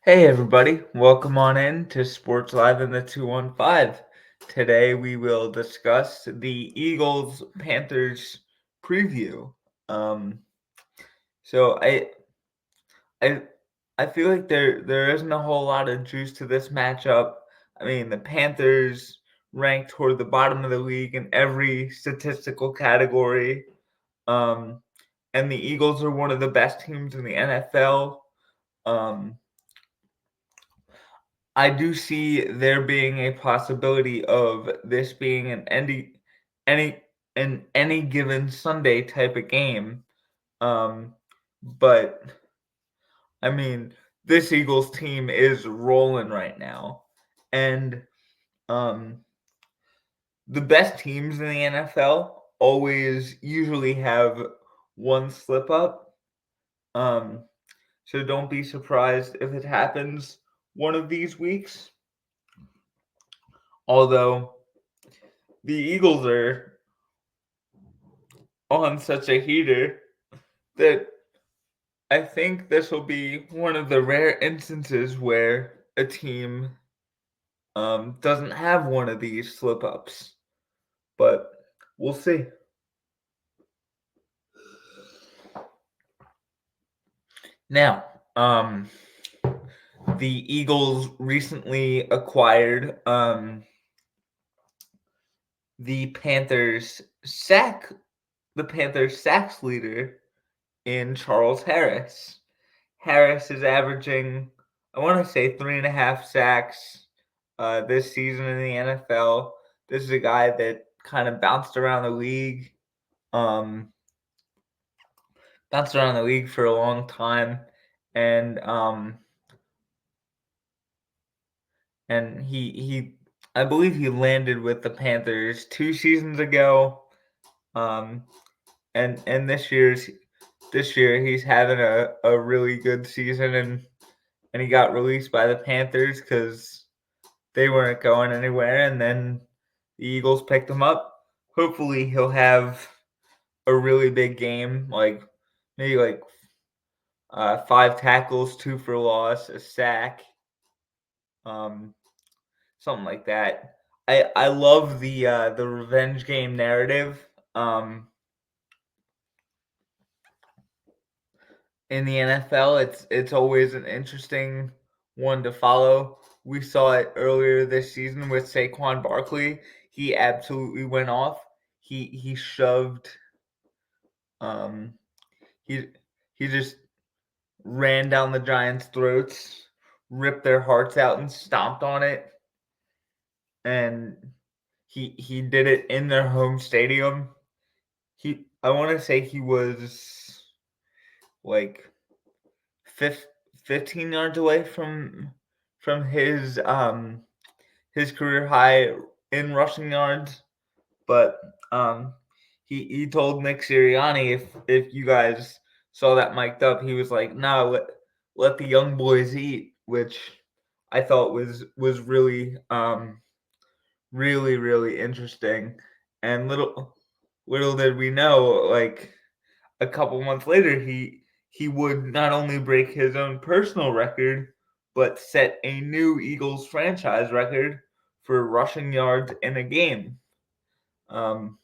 Hey everybody, welcome on in to Sports Live in the 215. Today we will discuss the Eagles Panthers preview. Um so I I feel like there isn't a whole lot of juice to this matchup. I mean, the Panthers ranked toward the bottom of the league in every statistical category. Um and the Eagles are one of the best teams in the NFL. Um I do see there being a possibility of this being any any given Sunday type of game. Um, but I mean, this Eagles team is rolling right now, and um, the best teams in the NFL always usually have one slip up. Um, so don't be surprised if it happens one of these weeks. Although the Eagles are on such a heater that I think this will be one of the rare instances where a team doesn't have one of these slip ups, but we'll see. Now, the Eagles recently acquired the Panthers sacks leader in Charles Harris. Harris is averaging, I want to say, 3.5 sacks this season in the NFL. This is a guy that kind of um, bounced around the league for a long time, and and he I believe he landed with the Panthers 2 seasons ago. Um, and this year he's having a really good season, and he got released by the Panthers because they weren't going anywhere, and then the Eagles picked him up. Hopefully, he'll have a really big game, like maybe like 5 tackles, 2 for loss, a sack, um, something like that. I love the revenge game narrative. In the NFL, it's always an interesting one to follow. We saw it earlier this season with Saquon Barkley. He absolutely went off. He shoved um he he just ran down the Giants' throats, ripped their hearts out and stomped on it. And he did it in their home stadium. I want to say he was like 15 yards away from his career high in rushing yards, but he told Nick Sirianni, if you guys saw that mic'd up, he was like, "No, let the young boys eat," which I thought was really interesting. And little did we know, like a couple months later, he would not only break his own personal record, but set a new Eagles franchise record for rushing yards in a game. Um,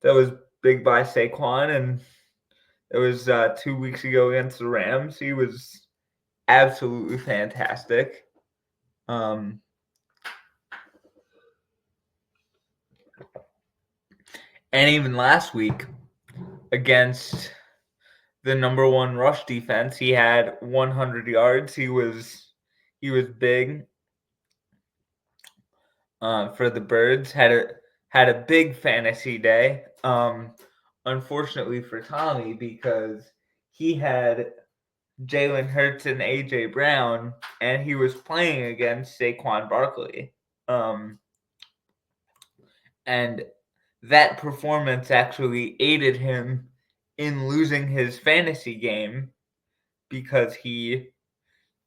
that was big by Saquon, and it was 2 weeks ago against the Rams. He was absolutely fantastic. Um, and even last week against the number one rush defense, he had 100 yards. He was big for the Birds. Had a big fantasy day. Unfortunately for Tommy, because he had Jalen Hurts and AJ Brown, and he was playing against Saquon Barkley. Um, and that performance actually aided him in losing his fantasy game because he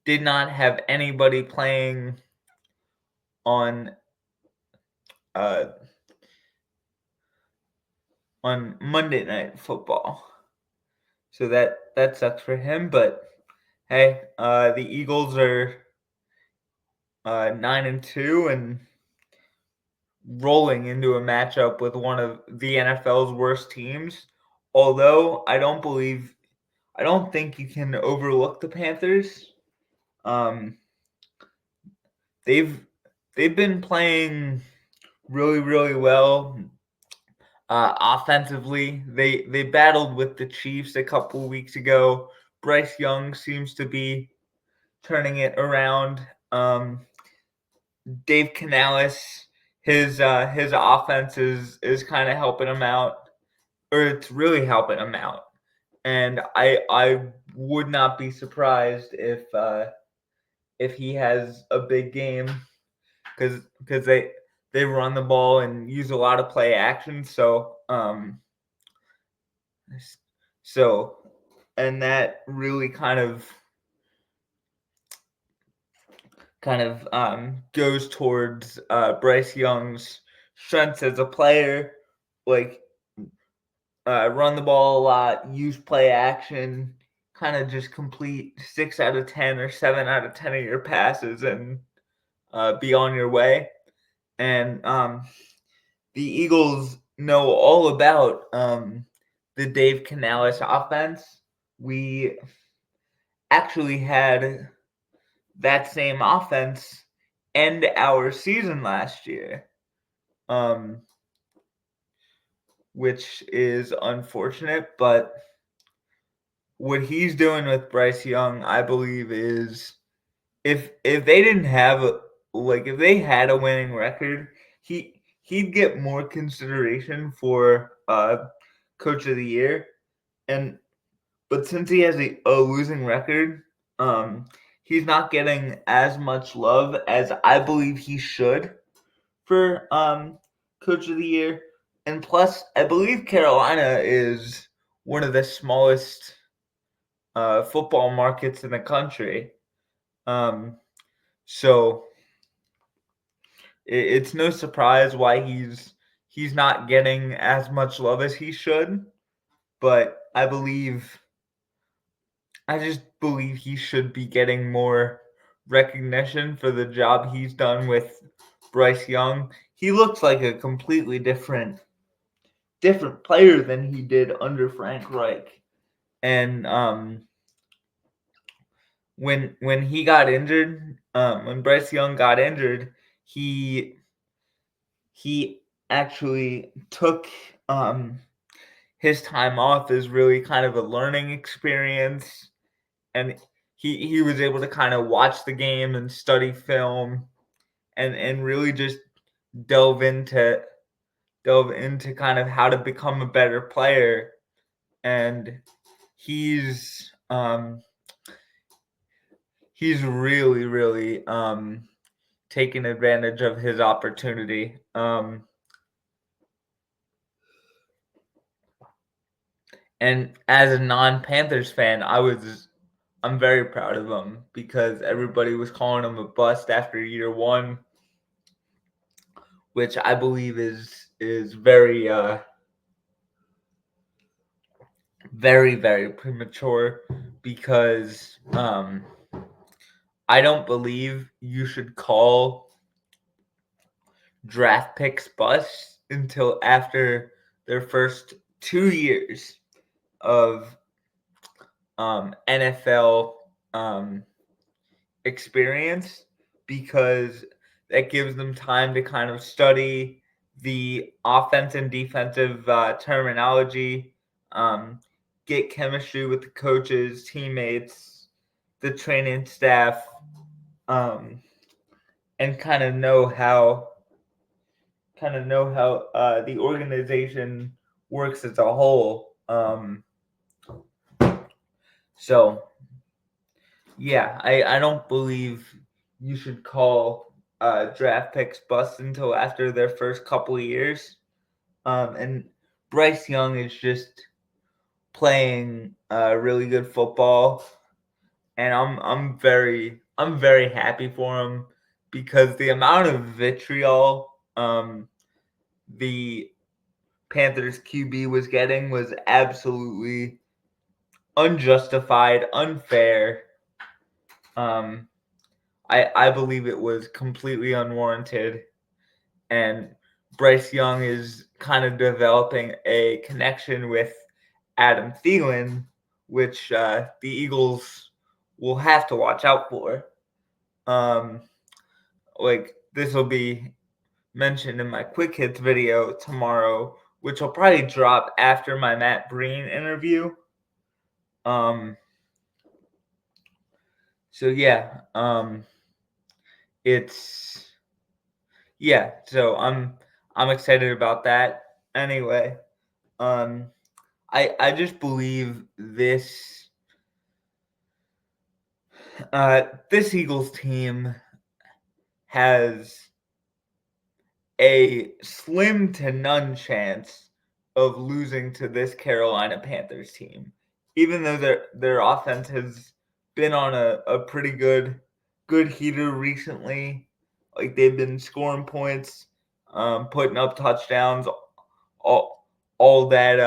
did not have anybody playing on uh, on Monday Night Football. So that sucks for him, but hey, the Eagles are 9-2 and rolling into a matchup with one of the NFL's worst teams. Although I don't think you can overlook the Panthers. Um, they've been playing really really well. Offensively, they battled with the Chiefs a couple weeks ago. Bryce Young seems to be turning it around. Dave Canales, his offense is kind of helping him out, or it's really helping him out. And I would not be surprised if he has a big game because they run the ball and use a lot of play action. So and that really kind of goes towards Bryce Young's strengths as a player, like run the ball a lot, use play action, kind of just complete 6 out of 10 or 7 out of 10 of your passes and be on your way. And the Eagles know all about the Dave Canales offense. We actually had that same offense end our season last year, which is unfortunate. But what he's doing with Bryce Young, I believe, is if they didn't have if they had a winning record, he'd get more consideration for coach of the year. But since he has a losing record, he's not getting as much love as I believe he should for coach of the year. And plus, I believe Carolina is one of the smallest football markets in the country. So it's no surprise why he's not getting as much love as he should. But I just believe he should be getting more recognition for the job he's done with Bryce Young. He looks like a completely different player than he did under Frank Reich. And when he got injured, when Bryce Young got injured, he actually took his time off as really kind of a learning experience, and he was able to kind of watch the game and study film and really just delve into kind of how to become a better player. And he's really really taking advantage of his opportunity. And as a non-Panthers fan, I'm very proud of him because everybody was calling him a bust after year one, which I believe is very very very premature, because I don't believe you should call draft picks busts until after their first 2 years of NFL experience, because that gives them time to kind of study the offense and defensive terminology, get chemistry with the coaches, teammates, the training staff, and kind of know how the organization works as a whole. So yeah, I don't believe you should call draft picks bust until after their first couple of years. And Bryce Young is just playing really good football, and I'm very happy for him, because the amount of vitriol the Panthers QB was getting was absolutely unjustified, unfair. I believe it was completely unwarranted, and Bryce Young is kind of developing a connection with Adam Thielen, which the Eagles will have to watch out for. Um, like this will be mentioned in my quick hits video tomorrow, which will probably drop after my Matt Breen interview. So yeah, it's yeah. So I'm excited about that. Anyway, I just believe this Eagles team has a slim to none chance of losing to this Carolina Panthers team, even though their offense has been on a pretty good heater recently. Like they've been scoring points, putting up touchdowns, all all that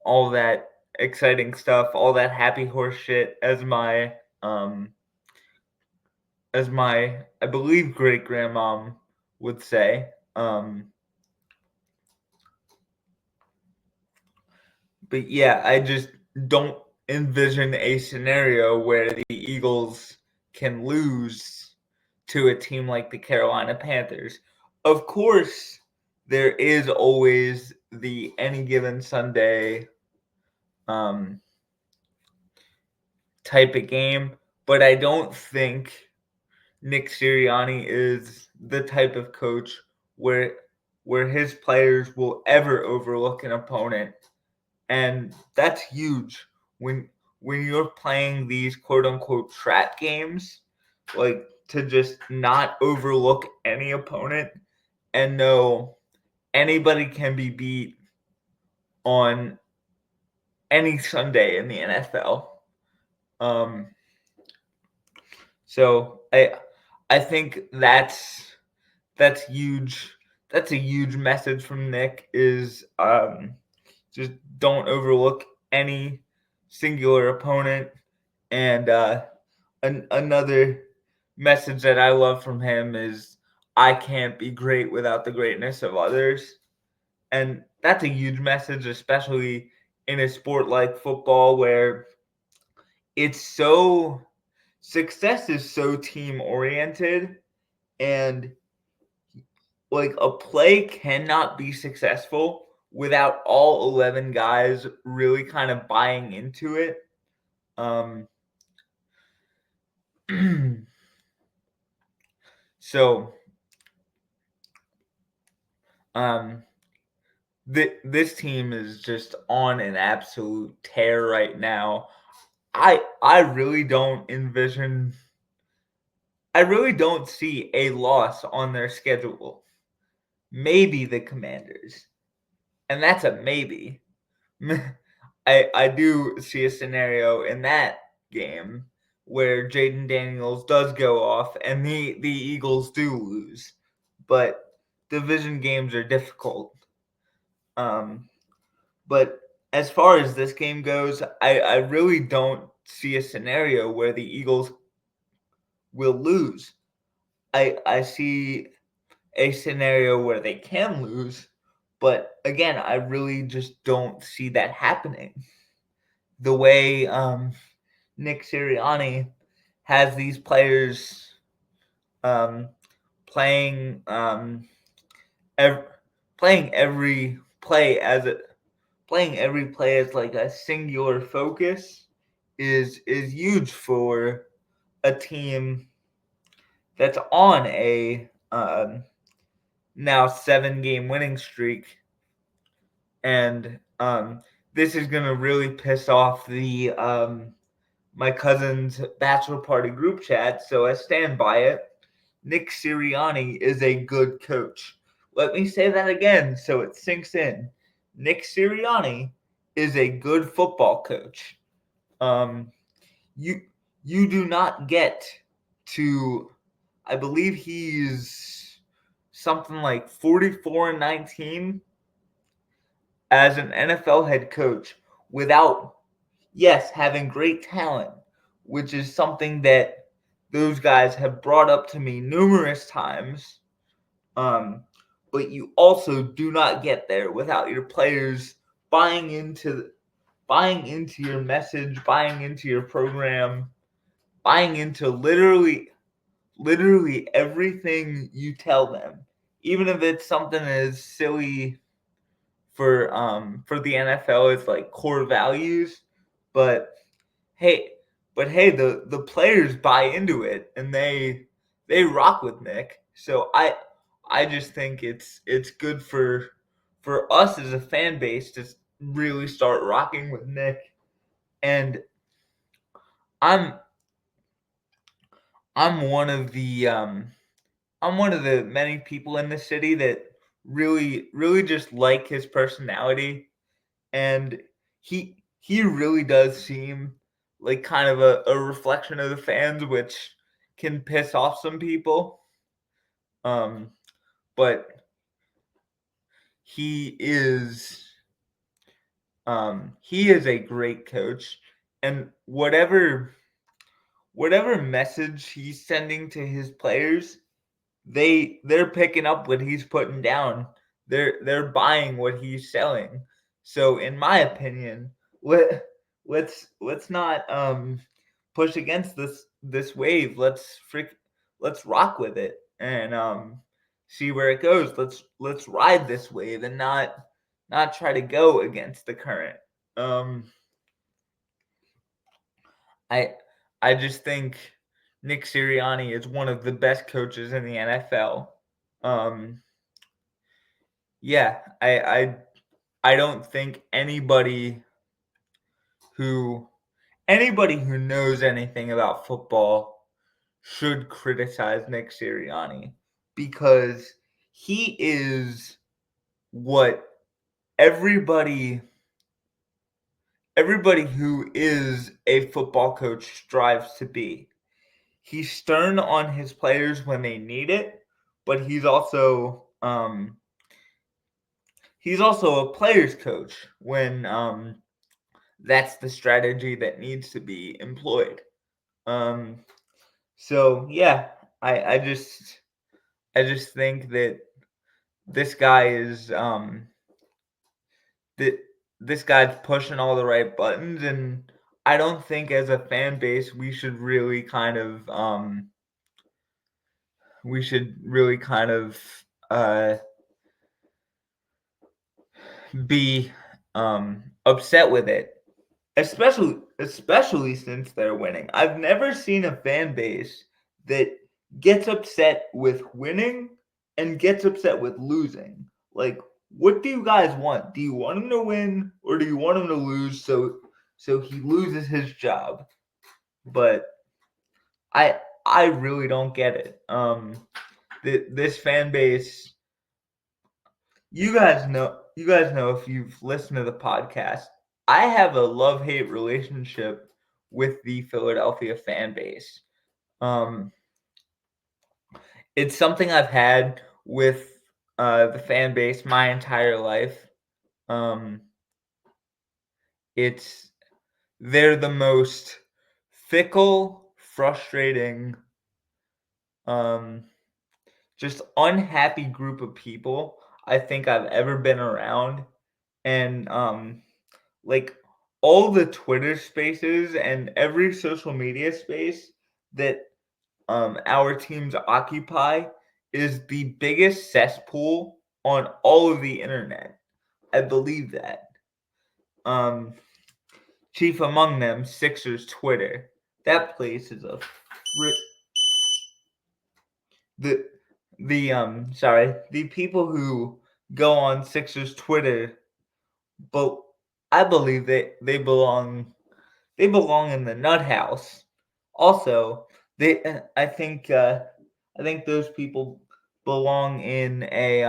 all that exciting stuff, all that happy horse shit, um as my I believe great grandmom would say. But yeah, I just don't envision a scenario where the Eagles can lose to a team like the Carolina Panthers. Of course, there is always the any given Sunday um, type of game, but I don't think Nick Sirianni is the type of coach where his players will ever overlook an opponent, and that's huge when you're playing these quote unquote trap games, like to just not overlook any opponent and know anybody can be beat on any Sunday in the NFL. Um, so I think that's huge. That's a huge message from Nick is just don't overlook any singular opponent. And another message that I love from him is I can't be great without the greatness of others. And that's a huge message, especially in a sport like football where it's so success is so team oriented, and like a play cannot be successful without all 11 guys really kind of buying into it. Um, so um, this team is just on an absolute tear right now. I really don't envision. I really don't see a loss on their schedule. Maybe the Commanders, and that's a maybe. I do see a scenario in that game where Jaden Daniels does go off and the Eagles do lose, but division games are difficult. Um, but as far as this game goes, I really don't see a scenario where the Eagles will lose. I see a scenario where they can lose, but again, I really just don't see that happening. The way Nick Sirianni has these players um, playing ev- playing every play as a playing every play as like a singular focus is huge for a team that's on a now 7-game winning streak, and this is gonna really piss off the my cousin's bachelor party group chat, so I stand by it. Nick Sirianni is a good coach. Let me say that again so it sinks in. Nick Sirianni is a good football coach. Um, you you do not get to, I believe he's something like 44-19 as an NFL head coach without, yes, having great talent, which is something that those guys have brought up to me numerous times. But you also do not get there without your players buying into your message, buying into your program, buying into literally everything you tell them, even if it's something as silly for the NFL as like core values. But hey, the players buy into it and they rock with Nick. So I just think it's good for us as a fan base to really start rocking with Nick. And I'm I'm one of the I'm one of the many people in the city that really just like his personality, and he really does seem like kind of a reflection of the fans, which can piss off some people. Um, but he is he is a great coach, and whatever message he's sending to his players, they're picking up what he's putting down. They're buying what he's selling. So in my opinion, let's not push against this wave. Let's rock with it and see where it goes. Let's ride this wave and not try to go against the current. Um I I just think Nick Sirianni is one of the best coaches in the NFL. Um, yeah, I don't think who anybody who knows anything about football should criticize Nick Sirianni, because he is what everybody everybody who is a football coach strives to be. He's stern on his players when they need it, but he's also a player's coach when that's the strategy that needs to be employed. Um, so yeah, I just think that this guy is that this guy's pushing all the right buttons, and I don't think as a fan base we should really kind of uh be upset with it, especially since they're winning. I've never seen a fan base that gets upset with winning and gets upset with losing. Like, what do you guys want? Do you want him to win or do you want him to lose so he loses his job? But I really don't get it. This fan base, you guys know if you've listened to the podcast, I have a love-hate relationship with the Philadelphia fan base. Um, it's something I've had with the fan base my entire life. Um, it's they're the most fickle, frustrating, um, just unhappy group of people I think I've ever been around. And like all the Twitter spaces and every social media space that our teams occupy is the biggest cesspool on all of the internet. I believe that. Um, chief among them, Sixers Twitter. That place is a the the people who go on Sixers Twitter, but I believe they belong in the nut house. Also, I think those people belong in a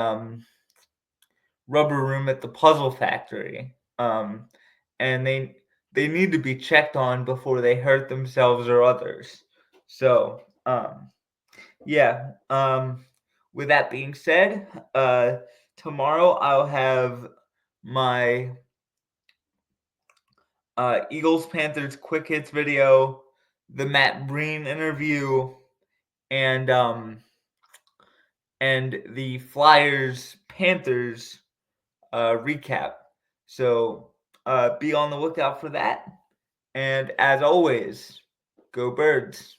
rubber room at the puzzle factory. And they need to be checked on before they hurt themselves or others. So, yeah. With that being said, tomorrow I'll have my Eagles Panthers quick hits video the Matt Breen interview, and the Flyers Panthers recap. So be on the lookout for that. And as always, go Birds.